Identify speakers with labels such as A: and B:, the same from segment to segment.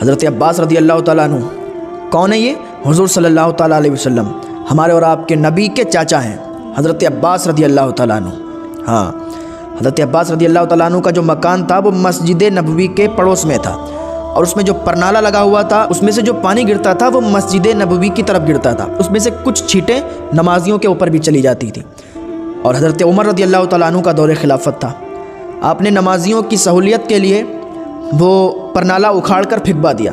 A: حضرت عباس رضی اللہ تعالیٰ عنہ کون ہے یہ؟ حضور صلی اللہ تعالیٰ علیہ وسلم ہمارے اور آپ کے نبی کے چاچا ہیں، حضرت عباس رضی اللہ تعالیٰ عنہ۔ ہاں، حضرت عباس رضی اللہ تعالیٰ عنہ کا جو مکان تھا وہ مسجد نبوی کے پڑوس میں تھا، اور اس میں جو پرنالہ لگا ہوا تھا اس میں سے جو پانی گرتا تھا وہ مسجد نبوی کی طرف گرتا تھا، اس میں سے کچھ چھینٹیں نمازیوں کے اوپر بھی چلی جاتی تھیں۔ اور حضرت عمر رضی اللہ تعالیٰ عنہ کا دور خلافت تھا، آپ نے نمازیوں کی سہولیت کے لیے وہ پرنالہ اکھاڑ کر پھینکوا دیا۔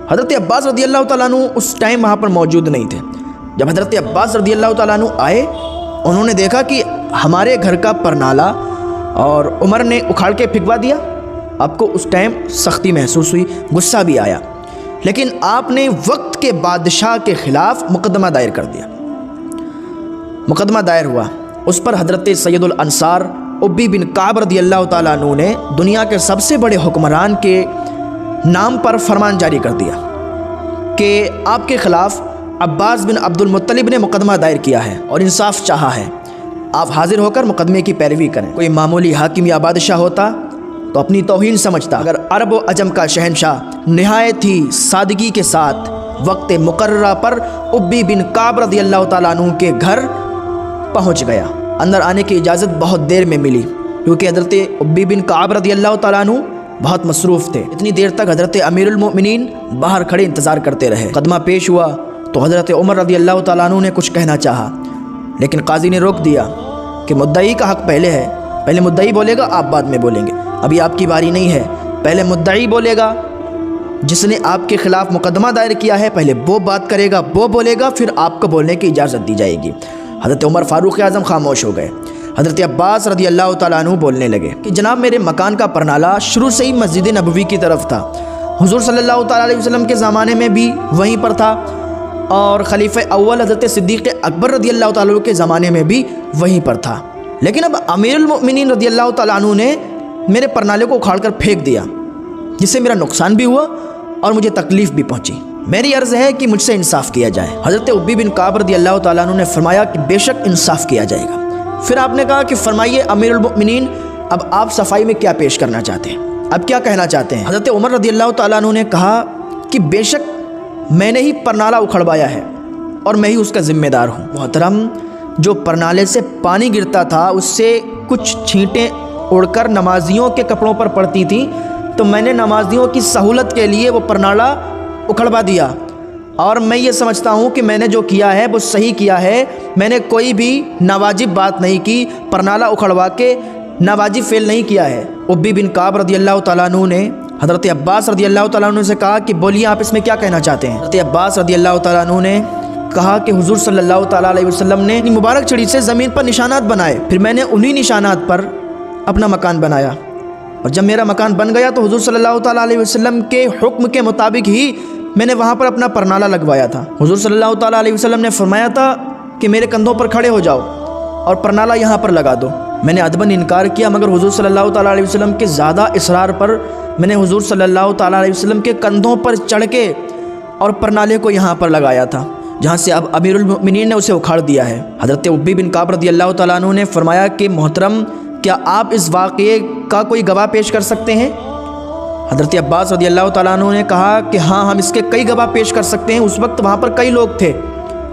A: حضرت عباس رضی اللہ تعالیٰ عنہ اس ٹائم وہاں پر موجود نہیں تھے۔ جب حضرت عباس رضی اللہ تعالیٰ عنہ آئے، انہوں نے دیکھا کہ ہمارے گھر کا پرنالہ اور عمر نے اکھاڑ کے پھینکوا دیا۔ آپ کو اس ٹائم سختی محسوس ہوئی، غصہ بھی آیا، لیکن آپ نے وقت کے بادشاہ کے خلاف مقدمہ دائر کر دیا۔ مقدمہ دائر ہوا، اس پر حضرت سید الانصار ابی بن کعب رضی اللہ تعالیٰ عنہ نے دنیا کے سب سے بڑے حکمران کے نام پر فرمان جاری کر دیا کہ آپ کے خلاف عباس بن عبد المطلب نے مقدمہ دائر کیا ہے اور انصاف چاہا ہے، آپ حاضر ہو کر مقدمے کی پیروی کریں۔ کوئی معمولی حاکم یا بادشاہ ہوتا تو اپنی توہین سمجھتا، اگر عرب و عجم کا شہنشاہ نہایت ہی سادگی کے ساتھ وقت مقررہ پر ابی بن کعب رضی اللہ تعالیٰ عنہ کے گھر پہنچ گیا۔ اندر آنے کی اجازت بہت دیر میں ملی، کیونکہ حضرت ابی بن کعب رضی اللہ تعالیٰ عنہ بہت مصروف تھے۔ اتنی دیر تک حضرت امیر المؤمنین باہر کھڑے انتظار کرتے رہے۔ مقدمہ پیش ہوا تو حضرت عمر رضی اللہ تعالیٰ عنہ نے کچھ کہنا چاہا، لیکن قاضی نے روک دیا کہ مدعی کا حق پہلے ہے، پہلے مدعی بولے گا، آپ بعد میں بولیں گے، ابھی آپ کی باری نہیں ہے، پہلے مدعی بولے گا، جس نے آپ کے خلاف مقدمہ دائر کیا ہے پہلے وہ بات کرے گا، وہ بولے گا، پھر آپ کو بولنے کی اجازت دی جائے گی۔ حضرت عمر فاروق اعظم خاموش ہو گئے۔ حضرت عباس رضی اللہ تعالیٰ عنہ بولنے لگے کہ جناب میرے مکان کا پرنالہ شروع سے ہی مسجد نبوی کی طرف تھا، حضور صلی اللہ تعالیٰ علیہ وسلم کے زمانے میں بھی وہیں پر تھا، اور خلیفہ اول حضرت صدیق اکبر رضی اللہ تعالیٰ عنہ کے زمانے میں بھی وہیں پر تھا، لیکن اب امیر المؤمنین رضی اللہ تعالیٰ عنہ نے میرے پرنالے کو اکھاڑ کر پھینک دیا، جس سے میرا نقصان بھی ہوا اور مجھے تکلیف بھی پہنچی۔ میری عرض ہے کہ مجھ سے انصاف کیا جائے۔ حضرت ابی بن کعب رضی اللہ تعالیٰ عنہ نے فرمایا کہ بے شک انصاف کیا جائے گا۔ پھر آپ نے کہا کہ فرمائیے امیر المؤمنین، اب آپ صفائی میں کیا پیش کرنا چاہتے ہیں، اب کیا کہنا چاہتے ہیں؟ حضرت عمر رضی اللہ تعالیٰ عنہ نے کہا کہ بے شک میں نے ہی پرنالہ اکھڑوایا ہے اور میں ہی اس کا ذمہ دار ہوں۔ محترم، جو پرنالے سے پانی گرتا تھا اس سے کچھ چھینٹیں اڑ کر نمازیوں کے کپڑوں پر پڑتی تھیں، تو میں نے نمازیوں کی سہولت کے لیے وہ پرنالہ اکھڑوا دیا، اور میں یہ سمجھتا ہوں کہ میں نے جو کیا ہے وہ صحیح کیا ہے، میں نے کوئی بھی ناواجب بات نہیں کی، پرنالہ اکھڑوا کے ناواجب فعل نہیں کیا ہے۔ ابی بن کعب رضی اللہ تعالیٰ عنہ نے حضرت عباس رضی اللہ تعالیٰ عنہ سے کہا کہ بولیے آپ اس میں کیا کہنا چاہتے ہیں؟ حضرت عباس رضی اللہ تعالیٰ عنہ نے کہا کہ حضور صلی اللہ تعالیٰ علیہ وسلم نے اپنی مبارک چھڑی سے زمین پر نشانات بنائے، پھر میں نے انہی نشانات پر اپنا مکان بنایا، اور جب میرا مکان بن گیا تو حضور صلی اللہ تعالیٰ علیہ وسلم کے حکم کے مطابق ہی میں نے وہاں پر اپنا پرنالہ لگوایا تھا۔ حضور صلی اللہ تعالیٰ علیہ وسلم نے فرمایا تھا کہ میرے کندھوں پر کھڑے ہو جاؤ اور پرنالہ یہاں پر لگا دو۔ میں نے ادباً انکار کیا، مگر حضور صلی اللہ تعالیٰ علیہ وسلم کے زیادہ اصرار پر میں نے حضور صلی اللہ تعالیٰ علیہ وسلم کے کندھوں پر چڑھ کے اور پرنالے کو یہاں پر لگایا تھا، جہاں سے اب امیر المؤمنین نے اسے اکھاڑ دیا ہے۔ حضرت ابی بن کعب رضی اللہ تعالیٰ عنہ نے فرمایا کہ محترم، کیا آپ اس واقعے کا کوئی گواہ پیش کر سکتے ہیں؟ حضرت عباس رضی اللہ تعالیٰ عنہ نے کہا کہ ہاں، ہم اس کے کئی گواہ پیش کر سکتے ہیں، اس وقت وہاں پر کئی لوگ تھے۔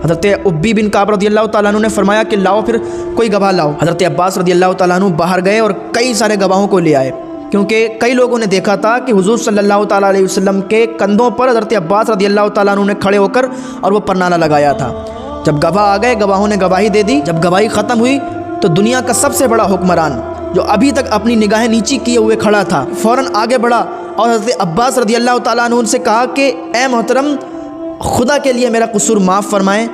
A: حضرت ابی بن کعب رضی اللہ تعالیٰ عنہ نے فرمایا کہ لاؤ پھر کوئی گواہ لاؤ۔ حضرت عباس رضی اللہ تعالیٰ عنہ باہر گئے اور کئی سارے گواہوں کو لے آئے، کیونکہ کئی لوگوں نے دیکھا تھا کہ حضور صلی اللہ تعالیٰ علیہ وسلم کے کندھوں پر حضرت عباس رضی اللہ تعالیٰ عنہ نے کھڑے ہو کر اور وہ پرنالہ لگایا تھا۔ جب گواہ آ گئے، گواہوں نے گواہی دے دی۔ جب گواہی ختم ہوئی تو دنیا کا سب سے بڑا حکمران جو ابھی تک اپنی نگاہیں نیچی کیے ہوئے کھڑا تھا فوراً آگے بڑھا اور حضرت عباس رضی اللہ تعالیٰ عنہ سے کہا کہ اے محترم، خدا کے لیے میرا قصور معاف فرمائیں،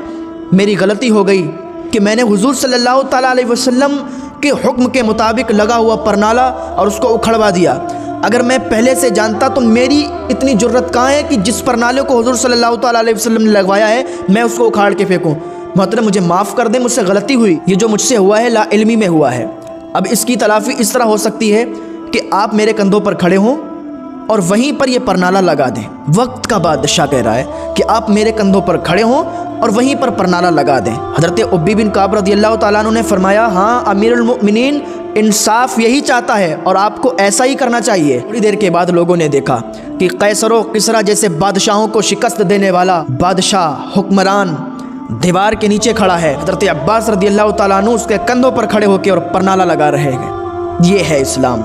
A: میری غلطی ہو گئی کہ میں نے حضور صلی اللہ تعالیٰ علیہ وسلم کے حکم کے مطابق لگا ہوا پرنالہ اور اس کو اکھڑوا دیا۔ اگر میں پہلے سے جانتا تو میری اتنی جرت کہاں ہے کہ جس پرنالے کو حضور صلی اللہ تعالیٰ علیہ وسلم نے لگوایا ہے میں اس کو اکھاڑ کے پھینکوں۔ محترم، مجھے معاف کر دیں، مجھ سے غلطی ہوئی، یہ جو مجھ سے ہوا ہے لا علمی میں ہوا ہے۔ اب اس کی تلافی اس طرح ہو سکتی ہے کہ آپ میرے کندھوں پر کھڑے ہوں اور وہیں پر یہ پرنالہ لگا دیں۔ وقت کا بادشاہ کہہ رہا ہے کہ آپ میرے کندھوں پر کھڑے ہوں اور وہیں پر پرنالہ لگا دیں۔ حضرت ابی بن کعب رضی اللہ تعالیٰ عنہ نے فرمایا، ہاں امیر المؤمنین انصاف یہی چاہتا ہے اور آپ کو ایسا ہی کرنا چاہیے۔ تھوڑی دیر کے بعد لوگوں نے دیکھا کہ قیصر و کسریٰ جیسے بادشاہوں کو شکست دینے والا بادشاہ حکمران دیوار کے نیچے کھڑا ہے، حضرت عباس رضی اللہ تعالیٰ عنہ اس کے کندھوں پر کھڑے ہو کے اور پرنالہ لگا رہے ہیں۔ یہ ہے اسلام۔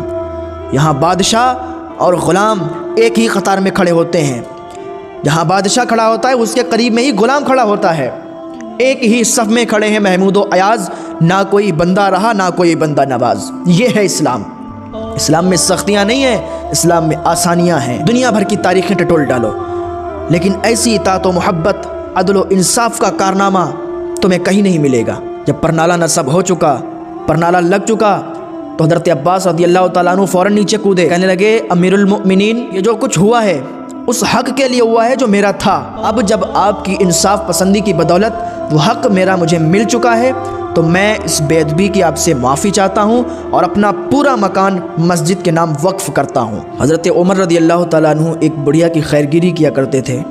A: یہاں بادشاہ اور غلام ایک ہی قطار میں کھڑے ہوتے ہیں۔ جہاں بادشاہ کھڑا ہوتا ہے اس کے قریب میں ہی غلام کھڑا ہوتا ہے، ایک ہی صف میں کھڑے ہیں محمود و ایاز، نہ کوئی بندہ رہا نہ کوئی بندہ نواز۔ یہ ہے اسلام۔ اسلام میں سختیاں نہیں ہیں، اسلام میں آسانیاں ہیں۔ دنیا بھر کی تاریخیں ٹٹول ڈالو، لیکن ایسی اطاعت و محبت، عدل و انصاف کا کارنامہ تمہیں کہیں نہیں ملے گا۔ جب پرنالہ نصب ہو چکا، پرنالہ لگ چکا، تو حضرت عباس رضی اللہ تعالیٰ عنہ فوراً نیچے کودے، کہنے لگے امیر المؤمنین، یہ جو کچھ ہوا ہے اس حق کے لیے ہوا ہے جو میرا تھا۔ اب جب آپ کی انصاف پسندی کی بدولت وہ حق میرا مجھے مل چکا ہے تو میں اس بے ادبی کی آپ سے معافی چاہتا ہوں اور اپنا پورا مکان مسجد کے نام وقف کرتا ہوں۔ حضرت عمر رضی اللہ تعالیٰ عنہ ایک بڑھیا کی خیرگیری کیا کرتے تھے،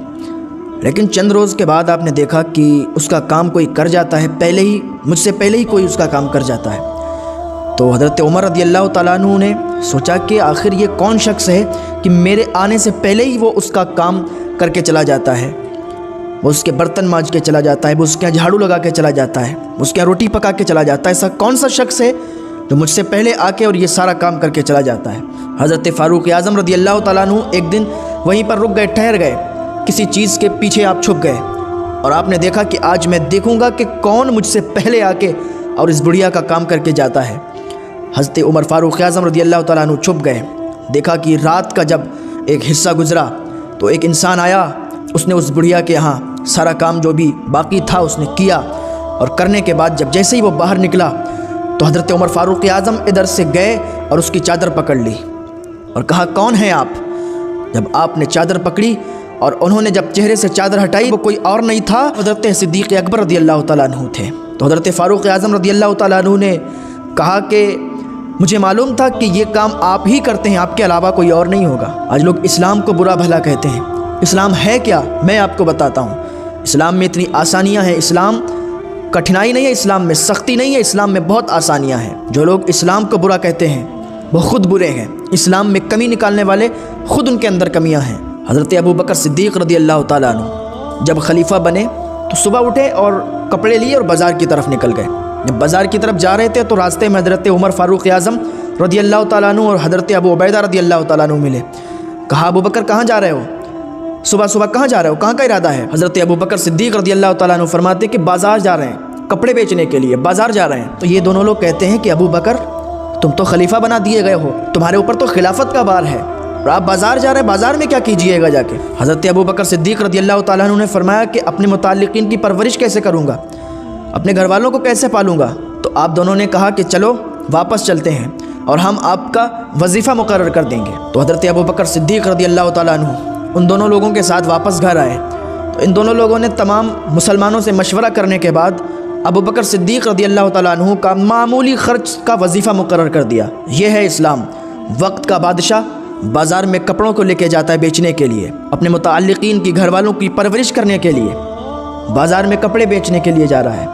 A: لیکن چند روز کے بعد آپ نے دیکھا کہ اس کا کام کوئی کر جاتا ہے، مجھ سے پہلے ہی کوئی اس کا کام کر جاتا ہے۔ تو حضرت عمر رضی اللہ تعالیٰ عنہ نے سوچا کہ آخر یہ کون شخص ہے کہ میرے آنے سے پہلے ہی وہ اس کا کام کر کے چلا جاتا ہے، وہ اس کے برتن مانج کے چلا جاتا ہے، وہ اس کے جھاڑو لگا کے چلا جاتا ہے، اس کے روٹی پکا کے چلا جاتا ہے۔ ایسا کون سا شخص ہے جو مجھ سے پہلے آ کے اور یہ سارا کام کر کے چلا جاتا ہے؟ حضرت فاروق اعظم رضی اللہ تعالیٰ عنہ ایک دن وہیں پر رک گئے، ٹھہر گئے، کسی چیز کے پیچھے آپ چھپ گئے، اور آپ نے دیکھا کہ آج میں دیکھوں گا کہ کون مجھ سے پہلے آ کے اور اس بڑھیا کا کام کر کے جاتا ہے۔ حضرت عمر فاروق اعظم رضی اللہ تعالیٰ عنہ چھپ گئے، دیکھا کہ رات کا جب ایک حصہ گزرا تو ایک انسان آیا، اس نے اس بڑھیا کے ہاں سارا کام جو بھی باقی تھا اس نے کیا، اور کرنے کے بعد جب جیسے ہی وہ باہر نکلا تو حضرت عمر فاروق اعظم ادھر سے گئے اور اس کی چادر پکڑ لی اور کہا کون ہیں آپ؟ جب آپ نے چادر پکڑی اور انہوں نے جب چہرے سے چادر ہٹائی وہ کوئی اور نہیں تھا، حضرت صدیق اکبر رضی اللہ تعالیٰ عنہ تھے۔ تو حضرت فاروق اعظم رضی اللہ تعالیٰ عنہ نے کہا کہ مجھے معلوم تھا کہ یہ کام آپ ہی کرتے ہیں، آپ کے علاوہ کوئی اور نہیں ہوگا۔ آج لوگ اسلام کو برا بھلا کہتے ہیں، اسلام ہے کیا؟ میں آپ کو بتاتا ہوں۔ اسلام میں اتنی آسانیاں ہیں، اسلام کٹھنائی نہیں ہے، اسلام میں سختی نہیں ہے، اسلام میں بہت آسانیاں ہیں۔ جو لوگ اسلام کو برا کہتے ہیں وہ خود برے ہیں، اسلام میں کمی نکالنے والے خود ان کے اندر کمیاں ہیں۔ حضرت ابو بکر صدیق رضی اللہ تعالیٰ عنہ جب خلیفہ بنے تو صبح اٹھے اور کپڑے لیے اور بازار کی طرف نکل گئے۔ جب بازار کی طرف جا رہے تھے تو راستے میں حضرت عمر فاروق اعظم رضی اللہ تعالیٰ عنہ اور حضرت ابو عبیدہ رضی اللہ تعالیٰ عنہ ملے۔ کہا ابو بکر کہاں جا رہے ہو؟ صبح صبح کہاں جا رہے ہو؟ کہاں کا ارادہ ہے؟ حضرت ابو بکر صدیق رضی اللہ تعالیٰ عنہ فرماتے کہ بازار جا رہے ہیں، کپڑے بیچنے کے لیے بازار جا رہے ہیں۔ تو یہ دونوں لوگ کہتے ہیں کہ ابو بکر تم تو خلیفہ بنا دیے گئے ہو، تمہارے اوپر تو خلافت کا بار ہے اور آپ بازار جا رہے ہیں، بازار میں کیا کیجئے گا جا کے؟ حضرت ابو بکر صدیق رضی اللہ تعالیٰ عنہ نے فرمایا کہ اپنے متعلقین کی پرورش کیسے کروں گا، اپنے گھر والوں کو کیسے پالوں گا؟ تو آپ دونوں نے کہا کہ چلو واپس چلتے ہیں اور ہم آپ کا وظیفہ مقرر کر دیں گے۔ تو حضرت ابو بکر صدیق رضی اللہ تعالیٰ عنہ ان دونوں لوگوں کے ساتھ واپس گھر آئے۔ تو ان دونوں لوگوں نے تمام مسلمانوں سے مشورہ کرنے کے بعد ابو بکر صدیق رضی اللہ تعالیٰ عنہ کا معمولی خرچ کا وظیفہ مقرر کر دیا۔ یہ ہے اسلام۔ وقت کا بادشاہ بازار میں کپڑوں کو لے کے جاتا ہے بیچنے کے لیے، اپنے متعلقین کی گھر والوں کی پرورش کرنے کے لیے بازار میں کپڑے بیچنے کے لیے جا رہا ہے،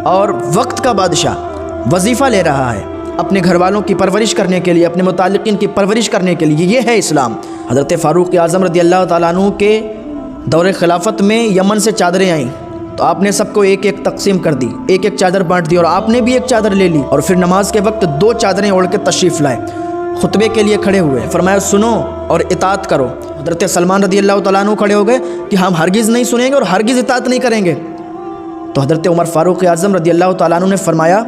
A: اور وقت کا بادشاہ وظیفہ لے رہا ہے اپنے گھر والوں کی پرورش کرنے کے لیے، اپنے متعلقین کی پرورش کرنے کے لیے۔ یہ ہے اسلام۔ حضرت فاروق اعظم رضی اللہ تعالیٰ عنہ کے دور خلافت میں یمن سے چادریں آئیں تو آپ نے سب کو ایک ایک تقسیم کر دی، ایک ایک چادر بانٹ دی، اور آپ نے بھی ایک چادر لے لی، اور پھر نماز کے وقت 2 چادریں اوڑھ کے تشریف لائے، خطبے کے لیے کھڑے ہوئے، فرمایا سنو اور اطاعت کرو۔ حضرت سلمان رضی اللہ تعالیٰ عنہ کھڑے ہو گئے کہ ہم ہرگز نہیں سنیں گے اور ہرگز اطاعت نہیں کریں گے۔ تو حضرت عمر فاروق اعظم رضی اللہ تعالیٰ عنہ نے فرمایا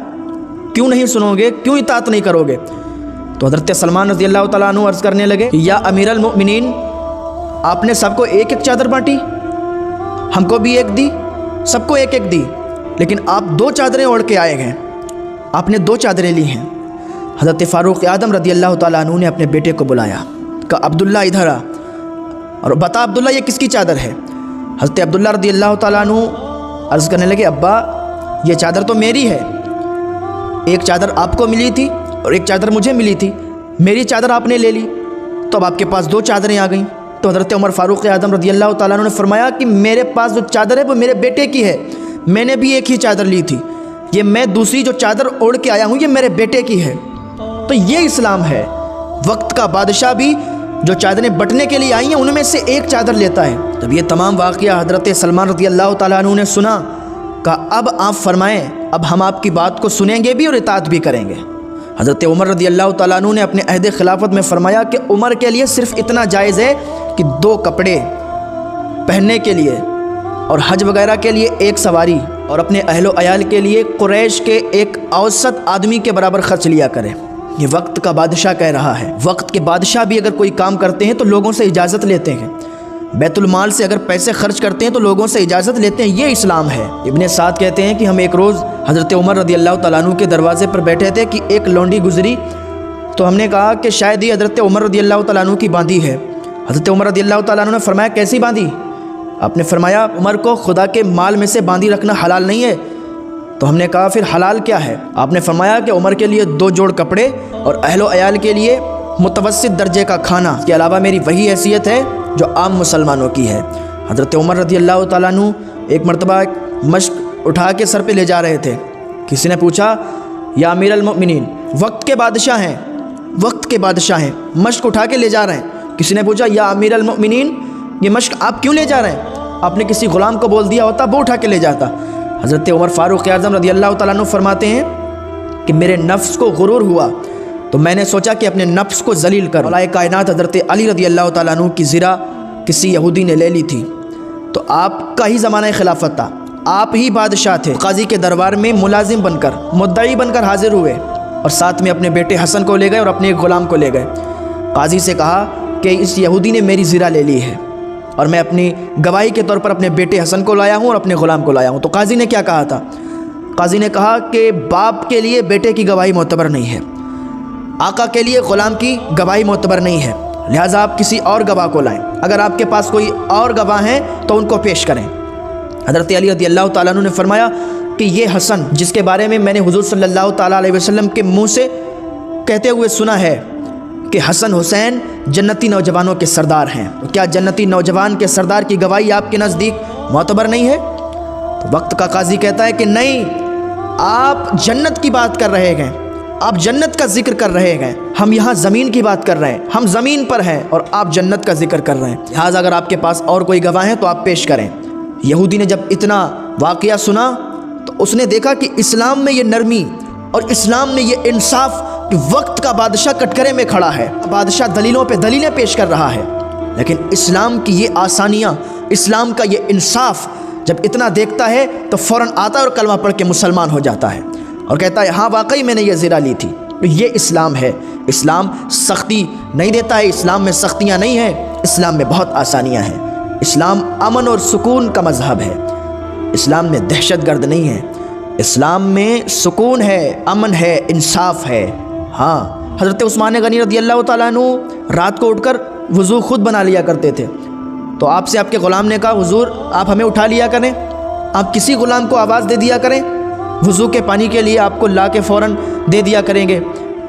A: کیوں نہیں سنو گے، کیوں اطاعت نہیں کرو گے؟ تو حضرت سلمان رضی اللہ تعالیٰ عنہ عرض کرنے لگے کہ یا امیر المؤمنین، آپ نے سب کو ایک ایک چادر بانٹی، ہم کو بھی ایک دی، سب کو ایک ایک دی، لیکن آپ 2 چادریں اوڑھ کے آئے ہیں، آپ نے 2 چادریں لی ہیں۔ حضرت فاروق اعظم رضی اللہ تعالیٰ عنہ نے اپنے بیٹے کو بلایا، کہا عبداللہ ادھر آ اور بتا عبداللہ یہ کس کی چادر ہے؟ حضرت عبداللہ رضی اللہ تعالیٰ عنہ عرض کرنے لگے ابا یہ چادر تو میری ہے، ایک چادر آپ کو ملی تھی اور ایک چادر مجھے ملی تھی، میری چادر آپ نے لے لی تو اب آپ کے پاس 2 چادریں آ گئیں۔ تو حضرت عمر فاروق اعظم رضی اللہ تعالیٰ عنہ نے فرمایا کہ میرے پاس جو چادر ہے وہ میرے بیٹے کی ہے، میں نے بھی ایک ہی چادر لی تھی، یہ میں دوسری جو چادر اوڑھ کے آیا ہوں یہ میرے بیٹے کی ہے۔ تو یہ اسلام ہے۔ وقت کا بادشاہ بھی جو چادریں بٹنے کے لیے آئی ہیں ان میں سے ایک چادر لیتا ہے۔ جب یہ تمام واقعہ حضرت سلمان رضی اللہ تعالیٰ عنہ نے سنا، کہا اب آپ فرمائیں، اب ہم آپ کی بات کو سنیں گے بھی اور اطاعت بھی کریں گے۔ حضرت عمر رضی اللہ تعالیٰ عنہ نے اپنے عہد خلافت میں فرمایا کہ عمر کے لیے صرف اتنا جائز ہے کہ 2 کپڑے پہننے کے لیے اور حج وغیرہ کے لیے 1 سواری اور اپنے اہل و عیال کے لیے قریش کے ایک اوسط آدمی کے برابر خرچ لیا کرے۔ یہ وقت کا بادشاہ کہہ رہا ہے۔ وقت کے بادشاہ بھی اگر کوئی کام کرتے ہیں تو لوگوں سے اجازت لیتے ہیں، بیت المال سے اگر پیسے خرچ کرتے ہیں تو لوگوں سے اجازت لیتے ہیں۔ یہ اسلام ہے۔ ابن سعد کہتے ہیں کہ ہم ایک روز حضرت عمر رضی اللہ تعالیٰ عنہ کے دروازے پر بیٹھے تھے کہ ایک لونڈی گزری، تو ہم نے کہا کہ شاید یہ حضرت عمر رضی اللہ تعالیٰ عنہ کی باندھی ہے۔ حضرت عمر رضی اللہ تعالیٰ عنہ نے فرمایا کیسی باندھی؟ آپ نے فرمایا عمر کو خدا کے مال میں سے باندھی رکھنا حلال نہیں ہے۔ تو ہم نے کہا پھر حلال کیا ہے؟ آپ نے فرمایا کہ عمر کے لیے 2 جوڑ کپڑے اور اہل و عیال کے لیے متوسط درجے کا کھانا، اس کے علاوہ میری وہی حیثیت ہے جو عام مسلمانوں کی ہے۔ حضرت عمر رضی اللہ تعالیٰ عنہ ایک مرتبہ مشق اٹھا کے سر پہ لے جا رہے تھے۔ کسی نے پوچھا یا امیر المؤمنین، وقت کے بادشاہ ہیں، وقت کے بادشاہ ہیں، مشق اٹھا کے لے جا رہے ہیں۔ کسی نے پوچھا یا امیر المؤمنین، یہ مشق آپ کیوں لے جا رہے ہیں؟ آپ نے کسی غلام کو بول دیا ہوتا وہ اٹھا کے لے جاتا۔ حضرت عمر فاروق اعظم رضی اللہ تعالیٰ عنہ فرماتے ہیں کہ میرے نفس کو غرور ہوا تو میں نے سوچا کہ اپنے نفس کو ذلیل کر۔ مولا کائنات حضرت علی رضی اللہ تعالیٰ عنہ کی زرہ کسی یہودی نے لے لی تھی، تو آپ کا ہی زمانہ خلافت تھا، آپ ہی بادشاہ تھے۔ قاضی کے دربار میں ملازم بن کر، مدعی بن کر حاضر ہوئے اور ساتھ میں اپنے بیٹے حسن کو لے گئے اور اپنے ایک غلام کو لے گئے۔ قاضی سے کہا کہ اس یہودی نے میری زرہ لے لی ہے اور میں اپنی گواہی کے طور پر اپنے بیٹے حسن کو لایا ہوں اور اپنے غلام کو لایا ہوں۔ تو قاضی نے کیا کہا تھا؟ قاضی نے کہا کہ باپ کے لیے بیٹے کی گواہی معتبر نہیں ہے، آقا کے لیے غلام کی گواہی معتبر نہیں ہے، لہٰذا آپ کسی اور گواہ کو لائیں، اگر آپ کے پاس کوئی اور گواہ ہیں تو ان کو پیش کریں۔ حضرت علی رضی اللہ تعالیٰ عنہ نے فرمایا کہ یہ حسن جس کے بارے میں میں نے حضور صلی اللہ تعالیٰ علیہ وسلم کے منہ سے کہتے ہوئے سنا ہے کہ حسن حسین جنتی نوجوانوں کے سردار ہیں، تو کیا جنتی نوجوان کے سردار کی گواہی آپ کے نزدیک معتبر نہیں ہے؟ تو وقت کا قاضی کہتا ہے کہ نہیں، آپ جنت کی بات کر رہے ہیں، آپ جنت کا ذکر کر رہے ہیں، ہم یہاں زمین کی بات کر رہے ہیں، ہم زمین پر ہیں اور آپ جنت کا ذکر کر رہے ہیں، لہٰذا اگر آپ کے پاس اور کوئی گواہ ہے تو آپ پیش کریں۔ یہودی نے جب اتنا واقعہ سنا تو اس نے دیکھا کہ اسلام میں یہ نرمی اور اسلام میں یہ انصاف کہ وقت کا بادشاہ کٹکرے میں کھڑا ہے، بادشاہ دلیلوں پہ دلیلیں پیش کر رہا ہے، لیکن اسلام کی یہ آسانیاں، اسلام کا یہ انصاف جب اتنا دیکھتا ہے تو فوراً آتا ہے اور کلمہ پڑھ کے مسلمان ہو جاتا ہے اور کہتا ہے ہاں واقعی میں نے یہ زرہ لی تھی۔ یہ اسلام ہے۔ اسلام سختی نہیں دیتا ہے، اسلام میں سختیاں نہیں ہیں، اسلام میں بہت آسانیاں ہیں۔ اسلام امن اور سکون کا مذہب ہے، اسلام میں دہشت گرد نہیں ہے، اسلام میں سکون ہے، امن ہے، انصاف ہے۔ ہاں، حضرت عثمان غنی رضی اللہ تعالیٰ عنہ رات کو اٹھ کر وضو خود بنا لیا کرتے تھے، تو آپ سے آپ کے غلام نے کہا حضور آپ ہمیں اٹھا لیا کریں، آپ کسی غلام کو آواز دے دیا کریں، وضو کے پانی کے لیے آپ کو لا کے فوراً دے دیا کریں گے۔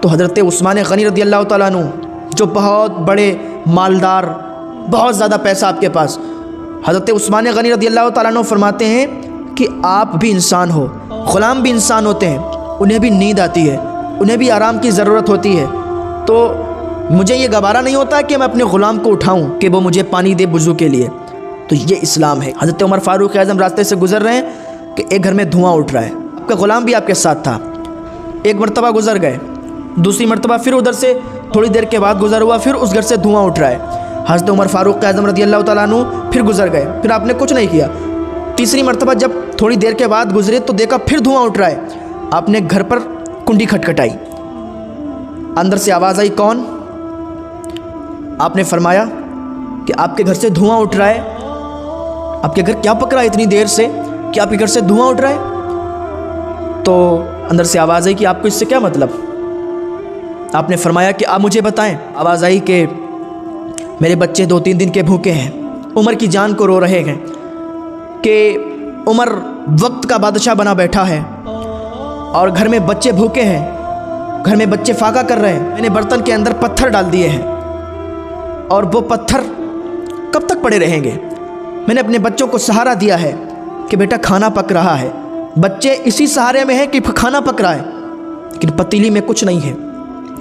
A: تو حضرت عثمان غنی رضی اللہ تعالیٰ عنہ جو بہت بڑے مالدار، بہت زیادہ پیسہ آپ کے پاس، حضرت عثمان غنی رضی اللہ تعالیٰ عنہ فرماتے ہیں کہ آپ بھی انسان ہو، غلام بھی انسان ہوتے ہیں، انہیں بھی نیند آتی ہے، انہیں بھی آرام کی ضرورت ہوتی ہے، تو مجھے یہ گوارا نہیں ہوتا کہ میں اپنے غلام کو اٹھاؤں کہ وہ مجھے پانی دے وضو کے لیے۔ تو یہ اسلام ہے۔ حضرت عمر فاروق اعظم راستے سے گزر رہے ہیں کہ ایک گھر میں دھواں اٹھ رہا ہے، آپ کا غلام بھی آپ کے ساتھ تھا، ایک مرتبہ گزر گئے، دوسری مرتبہ پھر ادھر سے تھوڑی دیر کے بعد گزر ہوا، پھر اس گھر سے دھواں اٹھ رہا ہے۔ حضرت عمر فاروق اعظم رضی اللہ تعالیٰ عنہ پھر گزر گئے، پھر آپ نے کچھ نہیں کیا۔ تیسری مرتبہ جب تھوڑی دیر کے بعد گزرے تو دیکھا پھر دھواں اٹھ رہا ہے، آپ نے گھر پر کنڈی کھٹکھٹائی، اندر سے آواز آئی کون؟ آپ نے فرمایا کہ آپ کے گھر سے دھواں اٹھ رہا ہے، آپ کے گھر کیا پک رہا ہے اتنی دیر سے کہ آپ کے گھر سے دھواں اٹھ رہا ہے؟ تو اندر سے آواز آئی کہ آپ کو اس سے کیا مطلب؟ آپ نے فرمایا کہ آپ مجھے بتائیں۔ آواز آئی کہ میرے بچے 2-3 دن کے بھوکے ہیں، عمر کی جان کو رو رہے ہیں کہ عمر وقت کا بادشاہ بنا بیٹھا ہے اور گھر میں بچے بھوکے ہیں، گھر میں بچے فاقہ کر رہے ہیں، میں نے برتن کے اندر پتھر ڈال دیے ہیں اور وہ پتھر کب تک پڑے رہیں گے؟ میں نے اپنے بچوں کو سہارا دیا ہے کہ بیٹا کھانا پک رہا ہے، بچے اسی سہارے میں ہیں کہ کھانا پک رہا ہے، لیکن پتیلی میں کچھ نہیں ہے،